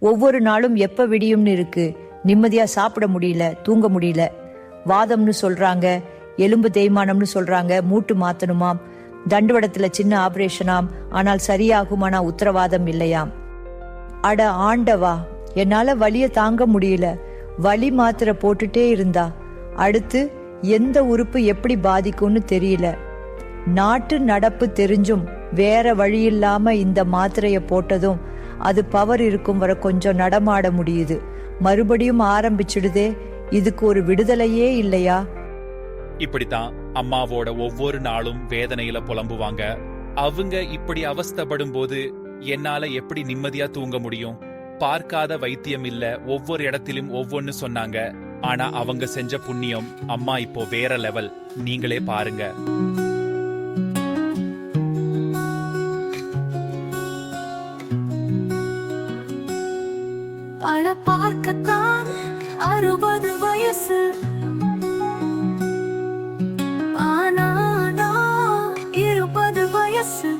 ஒவ்வொரு நாளும் எப்ப விடியும்னு இருக்கு. நிம்மதியா சாப்பிட முடியல, தூங்க முடியல. வாதம்னு சொல்றாங்க, எலும்பு தேய்மானம்னு சொல்றாங்க, மூட்டு மாத்தணுமாம், தண்டுவடத்துல சின்ன ஆபரேஷனாம், ஆனால் சரியாகுமானா உத்தரவாதம் இல்லையாம். அட ஆண்டவா, என்னால வலிய தாங்க முடியல. வலி மாத்திரை போட்டுட்டே இருந்தா அடுத்து எந்த உறுப்பு எப்படி பாதிக்கும்னு தெரியல. நாட்டு நடப்பு தெரிஞ்சும் வேற வழி இல்லாம இந்த மாத்திரைய போட்டதும் அது பவர் இருக்கும் வர கொஞ்சம் நடமாட முடியுது. மறுபடியும் ஆரம்பிச்சிடுதே, இதுக்கு ஒரு விடுதலையே இல்லையா? இப்படித்தான் அம்மாவோட ஒவ்வொரு நாளும் வேதனையில புலம்புவாங்க. அவங்க இப்படி அவஸ்தப்படும் போது என்னால எப்படி நிம்மதியா தூங்க முடியும்? பார்க்காத வைத்தியம் இல்ல, ஒவ்வொரு இடத்திலும் ஒவ்வொன்னு சொன்னாங்க. ஆனா அவங்க செஞ்ச புண்ணியம், அம்மா இப்போ வேற லெவல். நீங்களே பாருங்க. பல பார்க்கத்தான் 60 வயசு, ஆனா 20 வயசு.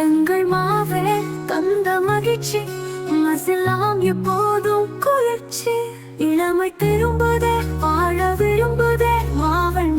எங்கள் மாவே தந்த மகிழ்ச்சி, மசிலாம் எப்போதும் குளிர்ச்சி. இளமை திரும்புதே, வாழ விரும்புதே, மாவள்